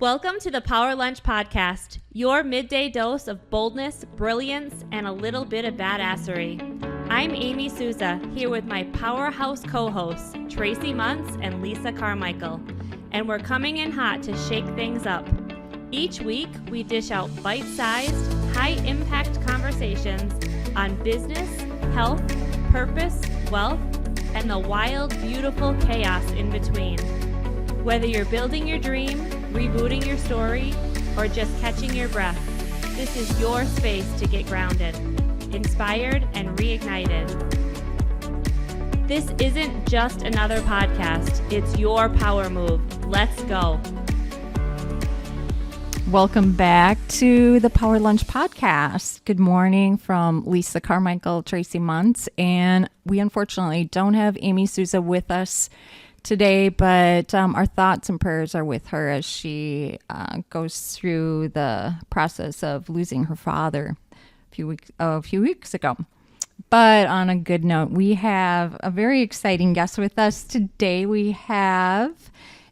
Welcome to the Power Lunch Podcast, your midday dose of boldness, brilliance, and a little bit of badassery. I'm Amy Sousa, here with my powerhouse co-hosts, Tracie Munce and Lisa Carmichael, and we're coming in hot to shake things up. Each week, we dish out bite-sized, high-impact conversations on business, health, purpose, wealth, and the wild, beautiful chaos in between. Whether you're building your dream, rebooting your story, or just catching your breath, this is your space to get grounded, inspired, and reignited. This isn't just another podcast, it's your power move. Let's go. Welcome back to the Power Lunch Podcast. Good morning from Lisa Carmichael, Tracie Munce, and we unfortunately don't have Amy Sousa with us today, but our thoughts and prayers are with her as she goes through the process of losing her father a few weeks ago. But on a good note, we have a very exciting guest with us today. We have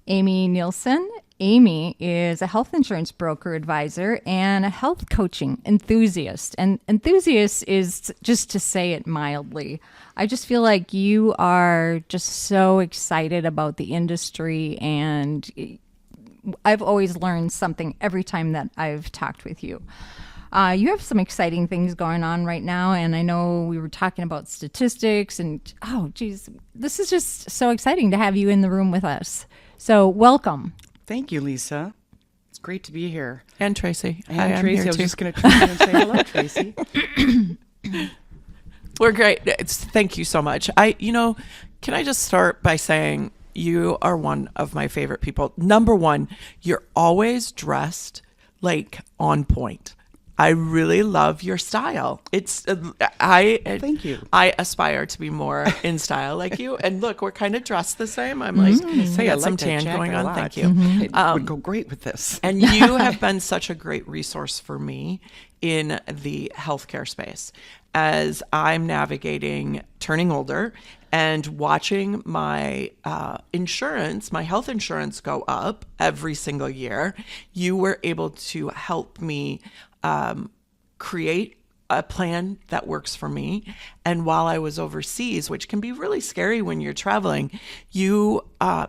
Amy Nielsen. Amy is a health insurance broker advisor and a health coaching enthusiast. And enthusiast is, just to say it mildly, I just feel like you are just so excited about the industry, and I've always learned something every time that I've talked with you. You have some exciting things going on right now, and I know we were talking about statistics, and oh geez, this is just so exciting to have you in the room with us. So welcome. Thank you, Lisa. It's great to be here. And Tracie. And Hi, Tracie, I'm here I was too. just going to turn and say hello, Tracie. We're great. Thank you so much. Can I just start by saying you are one of my favorite people. Number one, you're always dressed like on point. I really love your style. Thank you. I aspire to be more in style like you. And look, we're kind of dressed the same. I'm like, Say, I got some like that tan jacket going a on. lot. Thank you. It would go great with this. And you have been such a great resource for me in the healthcare space as I'm navigating turning older and watching my my health insurance go up every single year. You were able to help me create a plan that works for me. And while I was overseas, which can be really scary when you're traveling, you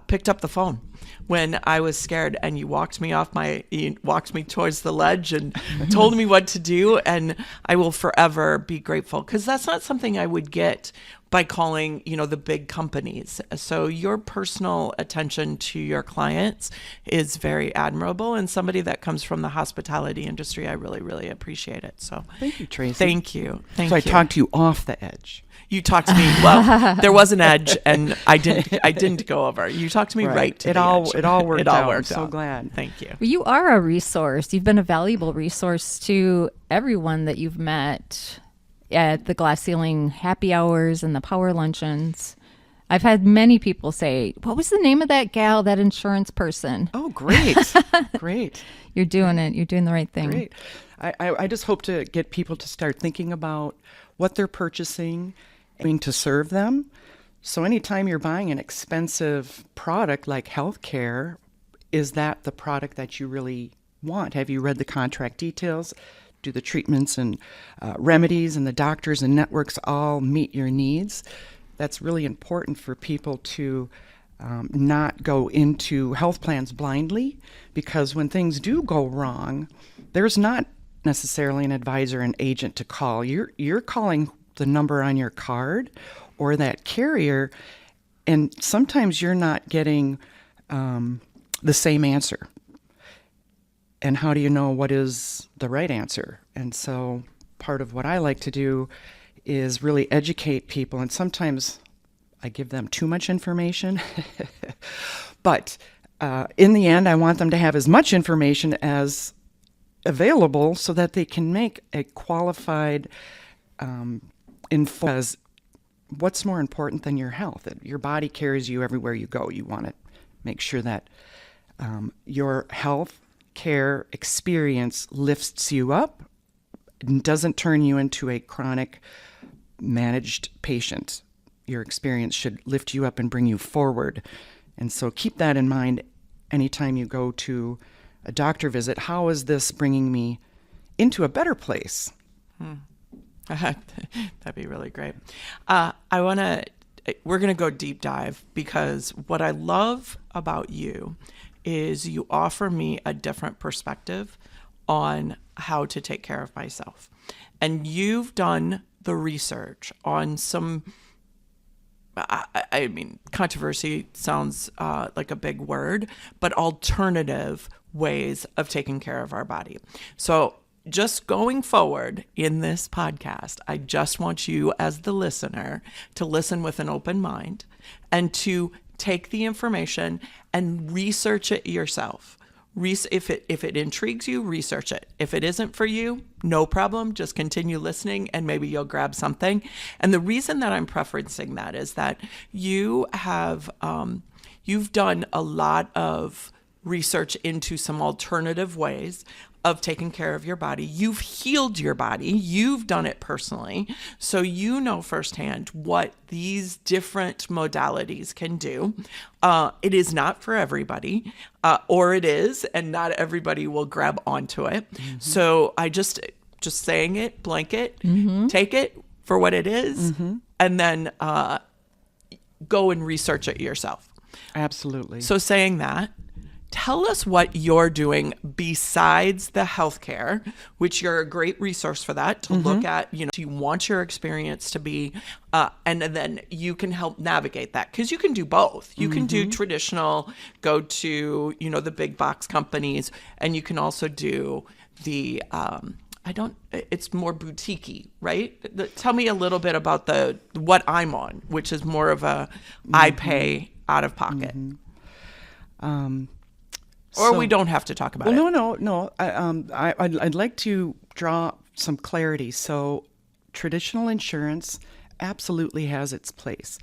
picked up the phone when I was scared, and you walked me towards the ledge and told me what to do. And I will forever be grateful, because that's not something I would get by calling, the big companies. So your personal attention to your clients is very admirable, and somebody that comes from the hospitality industry, I really, really appreciate it. So Thank you, Tracie. thank you. I talked to you off the edge. You talked to me. Well, there was an edge, and I didn't go over. You talked to me right to it the all edge. It all worked out. Worked I'm so out. glad. Thank you. Well, you are a resource. You've been a valuable resource to everyone that you've met at the glass ceiling happy hours and the power luncheons. I've had many people say, what was the name of that gal, that insurance person? Oh, great. Great. You're doing it. You're doing the right thing. Great. I just hope to get people to start thinking about what they're purchasing, to serve them. So anytime you're buying an expensive product like healthcare, is that the product that you really want? Have you read the contract details? Do the treatments and remedies and the doctors and networks all meet your needs? That's really important for people to not go into health plans blindly, because when things do go wrong, there's not necessarily an advisor and agent to call. You're calling the number on your card or that carrier, and sometimes you're not getting the same answer. And how do you know what is the right answer? And so part of what I like to do is really educate people. And sometimes I give them too much information. But in the end, I want them to have as much information as available so that they can make a qualified because what's more important than your health? Your body carries you everywhere you go. You want to make sure that your health care experience lifts you up and doesn't turn you into a chronic managed patient. Your experience should lift you up and bring you forward. And so keep that in mind anytime you go to a doctor visit, how is this bringing me into a better place? That'd be really great. We're going to go deep dive, because what I love about you is you offer me a different perspective on how to take care of myself. And you've done the research on some, I mean, controversy sounds like a big word, but alternative ways of taking care of our body. So just going forward in this podcast, I just want you as the listener to listen with an open mind and to take the information and research it yourself. If it intrigues you, research it. If it isn't for you, no problem. Just continue listening and maybe you'll grab something. And the reason that I'm preferencing that is that you have, you've done a lot of research into some alternative ways of taking care of your body. You've healed your body. You've done it personally. So you know firsthand what these different modalities can do. It is not for everybody, or it is, and not everybody will grab onto it. Mm-hmm. So I just saying it, blanket, take it for what it is, and then go and research it yourself. Absolutely. So saying that, tell us what you're doing besides the healthcare, which you're a great resource for that to look at. You know, you want your experience to be, and then you can help navigate that, because you can do both. You can do traditional, go to, you know, the big box companies, and you can also do the, it's more boutique-y, right? Tell me a little bit about what I'm on, which is more of a, I pay out of pocket. Or we don't have to talk about it. No. I'd like to draw some clarity. So traditional insurance absolutely has its place.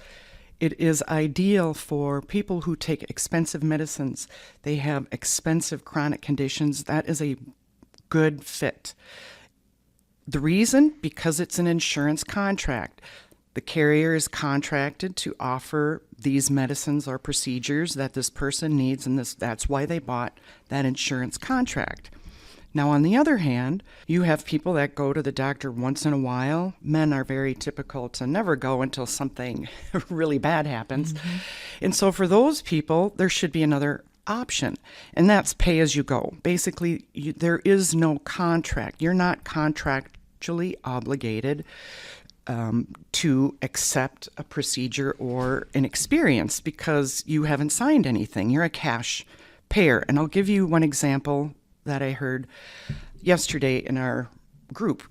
It is ideal for people who take expensive medicines. They have expensive chronic conditions. That is a good fit. The reason? Because it's an insurance contract. The carrier is contracted to offer these medicines or procedures that this person needs, and that's why they bought that insurance contract. Now, on the other hand, you have people that go to the doctor once in a while. Men are very typical to never go until something really bad happens. And so for those people, there should be another option, and that's pay as you go. Basically, there is no contract. You're not contractually obligated to accept a procedure or an experience because you haven't signed anything. You're a cash payer. And I'll give you one example that I heard yesterday in our group.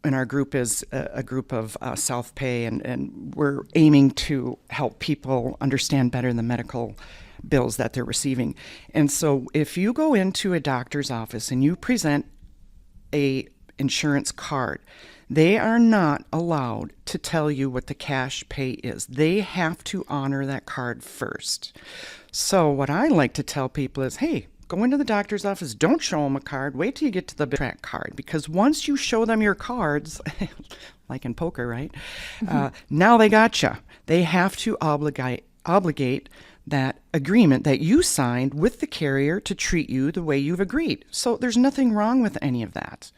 And our group is a group of self-pay, and we're aiming to help people understand better the medical bills that they're receiving. And so if you go into a doctor's office and you present a insurance card, they are not allowed to tell you what the cash pay is. They have to honor that card first. So what I like to tell people is, hey, go into the doctor's office, don't show them a card, wait till you get to the track card, because once you show them your cards, like in poker, right? Now they got you. They have to obligate that agreement that you signed with the carrier to treat you the way you've agreed. So there's nothing wrong with any of that.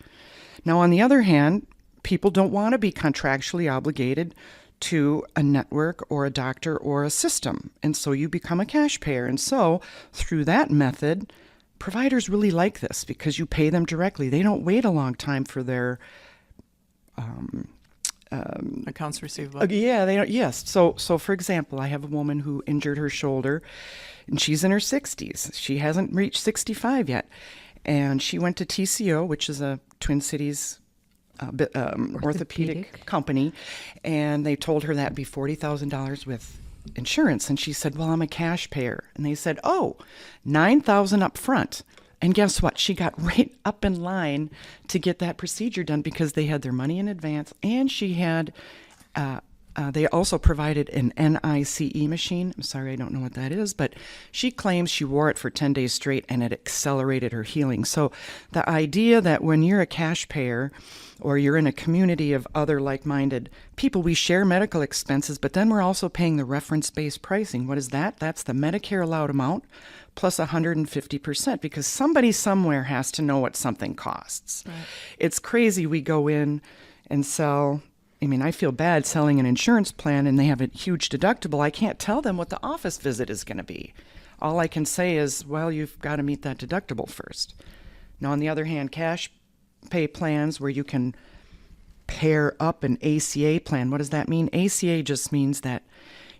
Now, on the other hand, people don't want to be contractually obligated to a network or a doctor or a system. And so you become a cash payer. And so through that method, providers really like this because you pay them directly. They don't wait a long time for their accounts receivable. Yeah, they don't. Yes. So for example, I have a woman who injured her shoulder, and she's in her 60s. She hasn't reached 65 yet. And she went to TCO, which is a Twin Cities orthopedic company, and they told her that'd be $40,000 with insurance. And she said, well, I'm a cash payer. And they said, oh, $9,000 up front. And guess what? She got right up in line to get that procedure done because they had their money in advance, and she had they also provided an NICE machine. I'm sorry, I don't know what that is, but she claims she wore it for 10 days straight and it accelerated her healing. So the idea that when you're a cash payer or you're in a community of other like-minded people, we share medical expenses, but then we're also paying the reference-based pricing. What is that? That's the Medicare allowed amount plus 150% because somebody somewhere has to know what something costs. Right. It's crazy. We go in and sell. I mean, I feel bad selling an insurance plan and they have a huge deductible. I can't tell them what the office visit is going to be. All I can say is, well, you've got to meet that deductible first. Now, on the other hand, cash pay plans where you can pair up an ACA plan. What does that mean? ACA just means that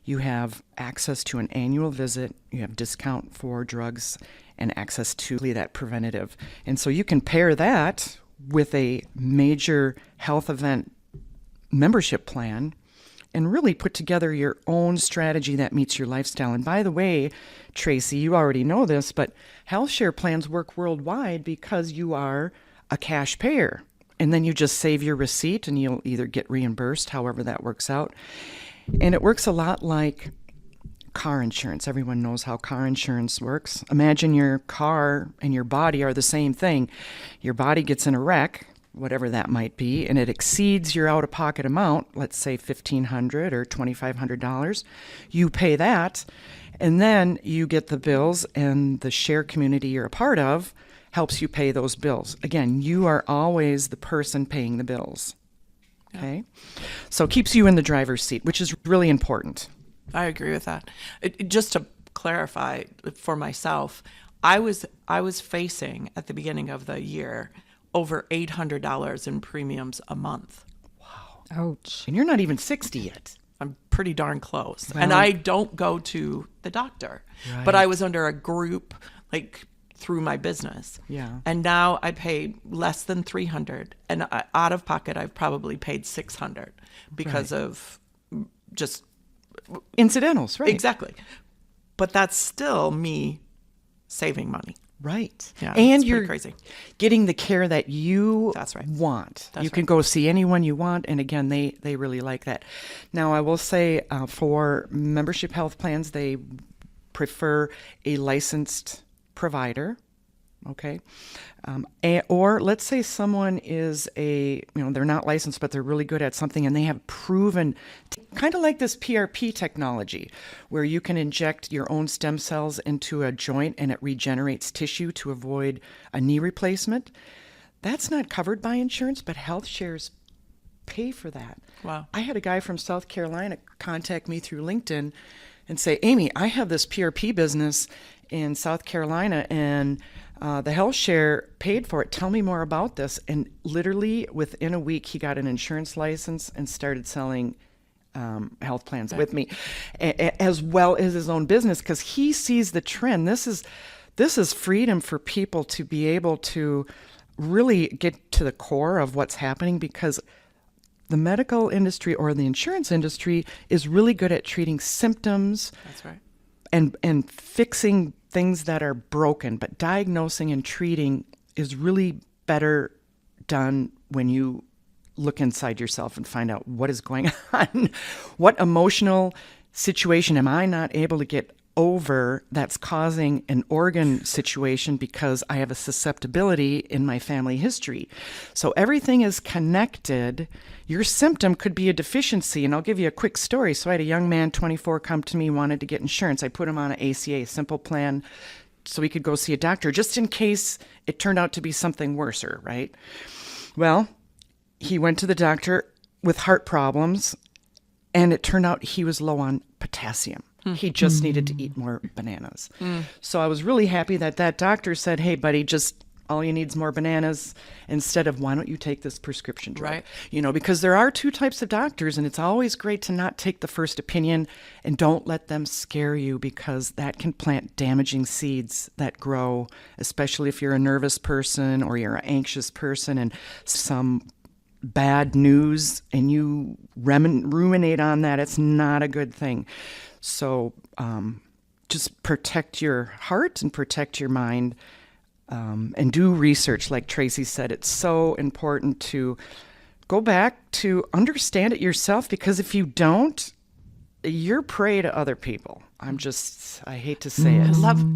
you have access to an annual visit, you have discount for drugs, and access to that preventative. And so you can pair that with a major health event membership plan and really put together your own strategy that meets your lifestyle. And by the way, Tracie, you already know this, but health share plans work worldwide because you are a cash payer. And then you just save your receipt and you'll either get reimbursed, however that works out. And it works a lot like car insurance. Everyone knows how car insurance works. Imagine your car and your body are the same thing. Your body gets in a wreck, whatever that might be, and it exceeds your out-of-pocket amount, let's say $1,500 or $2,500. You pay that, and then you get the bills, and the share community you're a part of helps you pay those bills. Again, you are always the person paying the bills. Okay? So it keeps you in the driver's seat, which is really important. I agree with that. Just to clarify for myself, I was facing at the beginning of the year over $800 in premiums a month. Wow. Ouch. And you're not even 60 yet. I'm pretty darn close. Well, and I don't go to the doctor. Right. But I was under a group through my business. Yeah. And now I pay less than $300, and out of pocket I've probably paid $600 because of just incidentals, right? Exactly. But that's still me saving money. Right. Yeah, and it's you're crazy. Getting the care that you That's right. want. That's you can go see anyone you want. And again, they really like that. Now, I will say for membership health plans, they prefer a licensed provider. Okay. Or let's say someone is they're not licensed, but they're really good at something and they have proven, kind of like this PRP technology, where you can inject your own stem cells into a joint and it regenerates tissue to avoid a knee replacement. That's not covered by insurance, but health shares pay for that. Wow. I had a guy from South Carolina contact me through LinkedIn and say, Amy, I have this PRP business in South Carolina and the health share paid for it. Tell me more about this. And literally within a week, he got an insurance license and started selling health plans with me, as well as his own business, because he sees the trend. This is freedom for people to be able to really get to the core of what's happening, because the medical industry or the insurance industry is really good at treating symptoms. That's right. And fixing things that are broken, but diagnosing and treating is really better done when you look inside yourself and find out what is going on. What emotional situation am I not able to get over that's causing an organ situation because I have a susceptibility in my family history? So everything is connected. Your symptom could be a deficiency, and I'll give you a quick story. So I had a young man, 24, come to me, wanted to get insurance. I put him on an ACA, simple plan, so he could go see a doctor, just in case it turned out to be something worse, right? Well, he went to the doctor with heart problems, and it turned out he was low on potassium. He just needed to eat more bananas. So I was really happy that doctor said, hey, buddy, just all you need is more bananas, instead of why don't you take this prescription drug? Right. Because there are two types of doctors, and it's always great to not take the first opinion, and don't let them scare you, because that can plant damaging seeds that grow, especially if you're a nervous person or you're an anxious person and some bad news and you ruminate on that. It's not a good thing. So just protect your heart and protect your mind, and do research. Like Tracie said, it's so important to go back to understand it yourself, because if you don't, you're prey to other people. I hate to say it.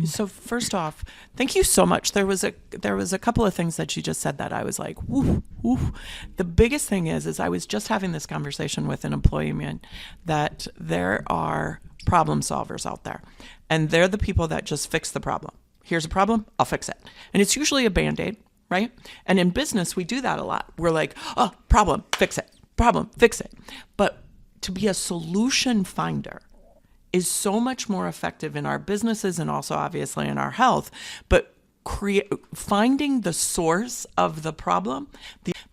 So first off, thank you so much. There was a couple of things that you just said that I was like, woof, woof. The biggest thing is I was just having this conversation with an employee man that there are problem solvers out there, and they're the people that just fix the problem. Here's a problem, I'll fix it. And it's usually a Band-Aid, right? And in business, we do that a lot. We're like, oh, problem, fix it. Problem, fix it. But to be a solution finder is so much more effective in our businesses and also obviously in our health. But finding the source of the problem,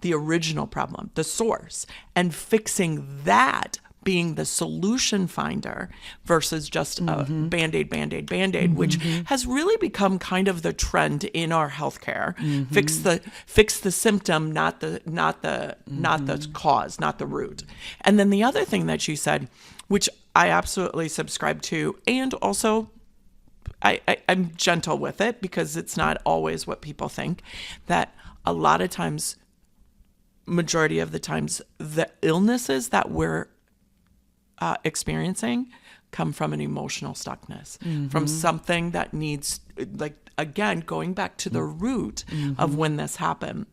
the original problem, the source, and fixing that, being the solution finder versus just a Band-Aid, which has really become kind of the trend in our healthcare. Fix the symptom, not the cause, not the root. And then the other thing that you said, which I absolutely subscribe to, and also I'm gentle with it because it's not always what people think, that a lot of times, majority of the times, the illnesses that we're experiencing come from an emotional stuckness, from something that needs, like, again, going back to the root of when this happened.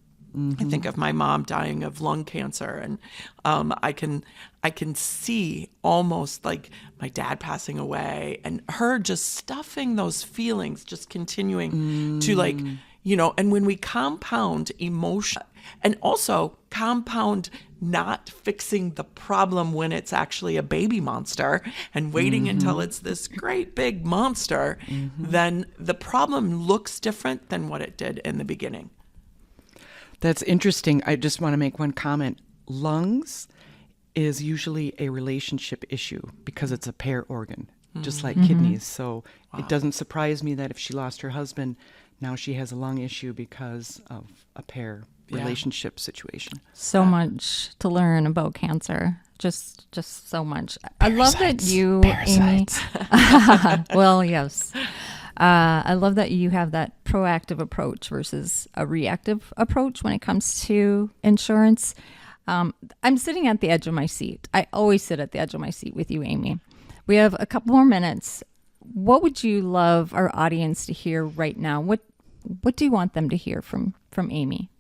I think of my mom dying of lung cancer, and I can see almost like my dad passing away and her just stuffing those feelings, just continuing to, like, and when we compound emotion and also compound not fixing the problem when it's actually a baby monster and waiting until it's this great big monster, then the problem looks different than what it did in the beginning. That's interesting. I just want to make one comment. Lungs is usually a relationship issue because it's a pair organ, just like kidneys. So it doesn't surprise me that if she lost her husband, now she has a lung issue because of a pair relationship situation. So much to learn about cancer. Just so much. I love that you, Amy. Well, yes. I love that you have that proactive approach versus a reactive approach when it comes to insurance. I'm sitting at the edge of my seat. I always sit at the edge of my seat with you, Amy. We have a couple more minutes. What would you love our audience to hear right now? What do you want them to hear from Amy?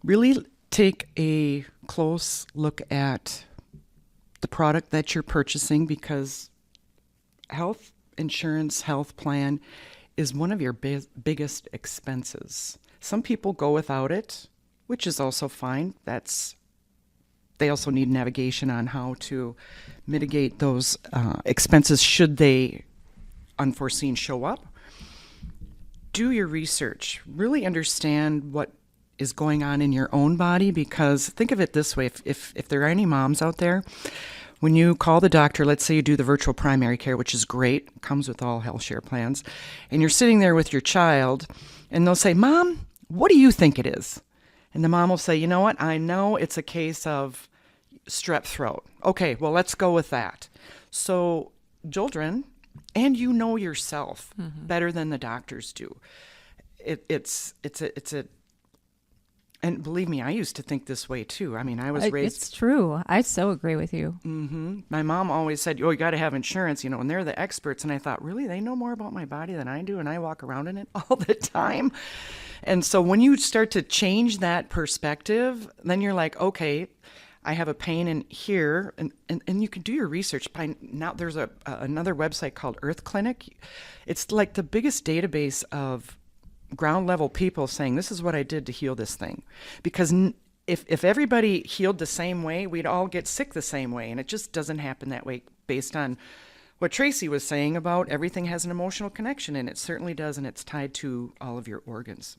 Really take a close look at the product that you're purchasing, because health insurance, health plan is one of your biggest expenses. Some people go without it, which is also fine. They also need navigation on how to mitigate those expenses should they unforeseen show up. Do your research. Really understand what is going on in your own body, because think of it this way. If there are any moms out there, when you call the doctor, let's say you do the virtual primary care, which is great, comes with all health share plans, and you're sitting there with your child, and they'll say, "Mom, what do you think it is?" And the mom will say, "You know what? I know it's a case of strep throat." Okay, well, let's go with that. So children, and you know yourself better than the doctors do. It's a and believe me, I used to think this way too. I mean, I was raised. It's true. I so agree with you. My mom always said, "Oh, you got to have insurance," and they're the experts. And I thought, really, they know more about my body than I do, and I walk around in it all the time. And so when you start to change that perspective, then you're like, okay, I have a pain in here, and you can do your research. By now, there's another website called Earth Clinic. It's like the biggest database of ground level people saying, this is what I did to heal this thing. Because if everybody healed the same way, we'd all get sick the same way. And it just doesn't happen that way, based on what Tracie was saying about everything has an emotional connection, and it certainly does, and it's tied to all of your organs.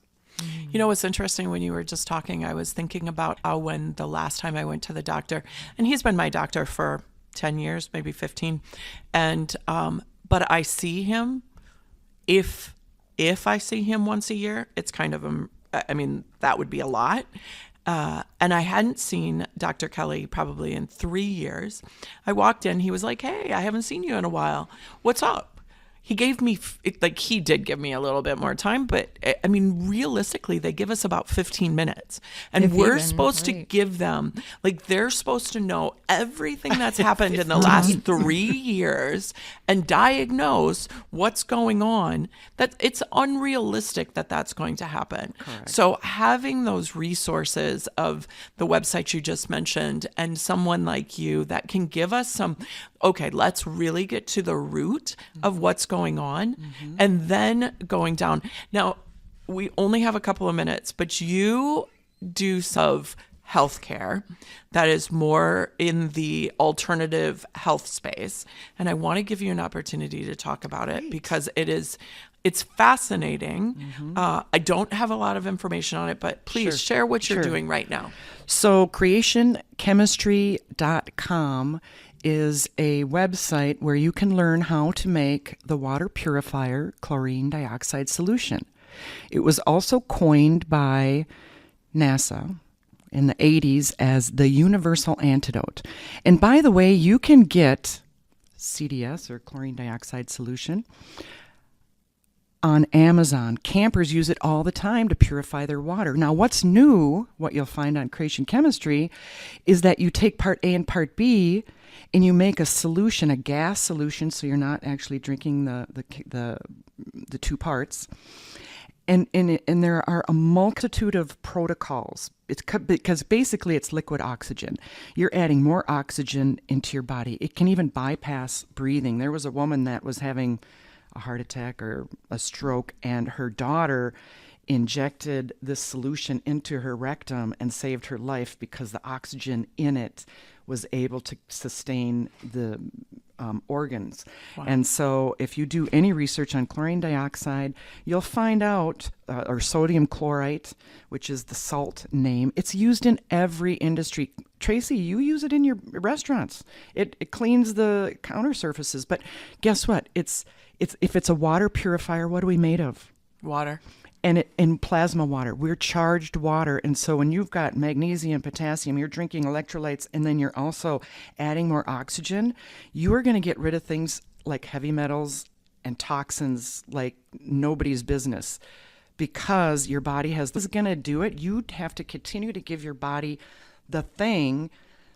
You know, what's interesting, when you were just talking, I was thinking about how when the last time I went to the doctor, and he's been my doctor for 10 years, maybe 15. And, but I see him, if I see him once a year, it's kind of, that would be a lot. And I hadn't seen Dr. Kelly probably in 3 years. I walked in, he was like, "Hey, I haven't seen you in a while. What's up?" he gave me, like, he did give me a little bit more time, but I mean, realistically, they give us about 15 minutes. And If we're even, supposed to right. give them, like, they're supposed to know everything that's happened in the last 3 years and diagnose what's going on. That it's unrealistic that that's going to happen. Correct. So having those resources of the website you just mentioned and someone like you that can give us some, okay, let's really get to the root of what's going on, and then going down. Now, we only have a couple of minutes, but you do some healthcare that is more in the alternative health space, and I want to give you an opportunity to talk about it because it's fascinating. I don't have a lot of information on it, but please share what you're doing right now. So creationchemistry.com is a website where you can learn how to make the water purifier chlorine dioxide solution. It was also coined by NASA in the 80s as the universal antidote. And by the way, you can get CDS, or chlorine dioxide solution, on Amazon. Campers use it all the time to purify their water. Now, what's new, what you'll find on Creation Chemistry, is that you take part A and part B and you make a solution, a gas solution, so you're not actually drinking the two parts. And there are a multitude of protocols. It's because basically it's liquid oxygen. You're adding more oxygen into your body. It can even bypass breathing. There was a woman that was having a heart attack or a stroke, and her daughter injected this solution into her rectum and saved her life because the oxygen in it was able to sustain the organs. Wow. And so if you do any research on chlorine dioxide, you'll find out, or sodium chlorite, which is the salt name, it's used in every industry. Tracie, you use it in your restaurants. It cleans the counter surfaces. But guess what? If it's a water purifier, what are we made of? Water. And in plasma water, we're charged water. And so when you've got magnesium, potassium, you're drinking electrolytes, and then you're also adding more oxygen, you are going to get rid of things like heavy metals and toxins like nobody's business, because your body this is going to do it. You have to continue to give your body the thing,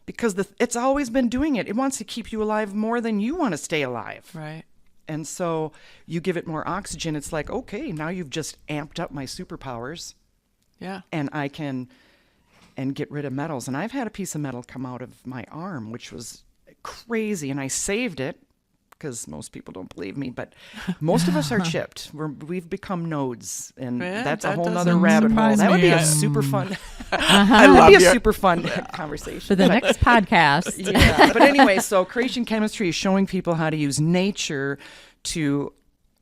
because it's always been doing it. It wants to keep you alive more than you want to stay alive. Right. And so you give it more oxygen. It's like, okay, now you've just amped up my superpowers. Yeah. And I can get rid of metals. And I've had a piece of metal come out of my arm, which was crazy. And I saved it because most people don't believe me. But most of us are chipped. We've become nodes. And that's a whole nother rabbit hole. That would be a super fun. I love a super fun conversation for the next podcast. Yeah. But anyway, so Creation Chemistry is showing people how to use nature to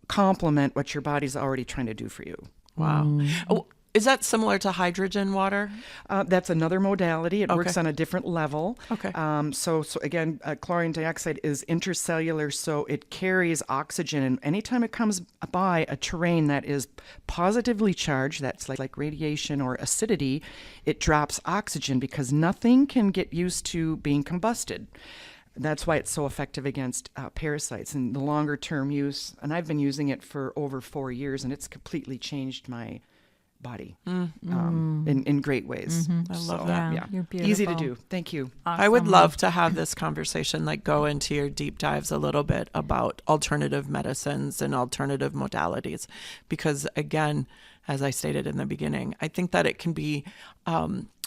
complement what your body's already trying to do for you. Wow. Oh, is that similar to hydrogen water? That's another modality. It works on a different level. Okay. So again, chlorine dioxide is intercellular, so it carries oxygen. And anytime it comes by a terrain that is positively charged, that's like radiation or acidity, it drops oxygen because nothing can get used to being combusted. That's why it's so effective against parasites. And the longer term use, and I've been using it for over 4 years, and it's completely changed my body in great ways. I love that. Yeah. You're beautiful. Easy to do. Thank you. Awesome. I would love to have this conversation, like go into your deep dives a little bit about alternative medicines and alternative modalities, because again, as I stated in the beginning, I think that it can be,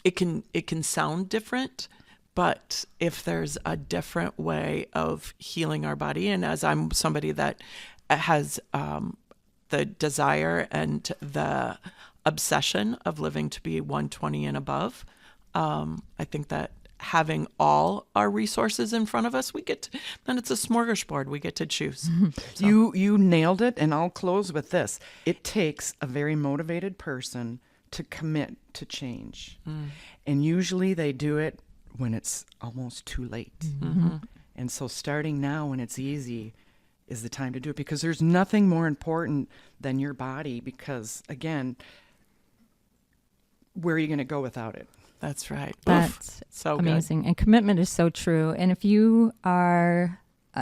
it can sound different, but if there's a different way of healing our body, and as I'm somebody that has the desire and the obsession of living to be 120 and above, I think that having all our resources in front of us, then it's a smorgasbord. We get to choose. So. You nailed it, and I'll close with this. It takes a very motivated person to commit to change. And usually they do it when it's almost too late. Mm-hmm. And so starting now when it's easy is the time to do it, because there's nothing more important than your body, because again, where are you going to go without it? That's right. That's so amazing. Good. And commitment is so true. And if you are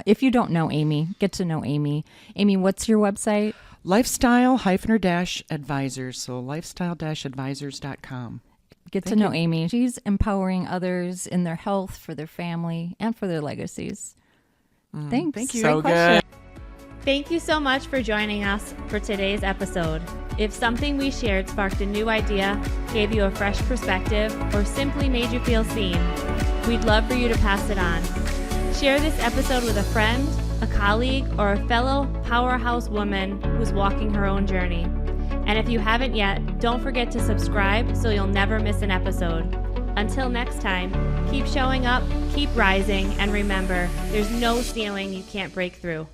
if you don't know Amy, get to know Amy. Amy, what's your website? Lifestyle-advisors, so lifestyle-advisors.com. Get to know Amy. She's empowering others in their health, for their family, and for their legacies. Thanks. Thank you. So good. Thank you so much for joining us for today's episode. If something we shared sparked a new idea, gave you a fresh perspective, or simply made you feel seen, we'd love for you to pass it on. Share this episode with a friend, a colleague, or a fellow powerhouse woman who's walking her own journey. And if you haven't yet, don't forget to subscribe so you'll never miss an episode. Until next time, keep showing up, keep rising, and remember, there's no ceiling you can't break through.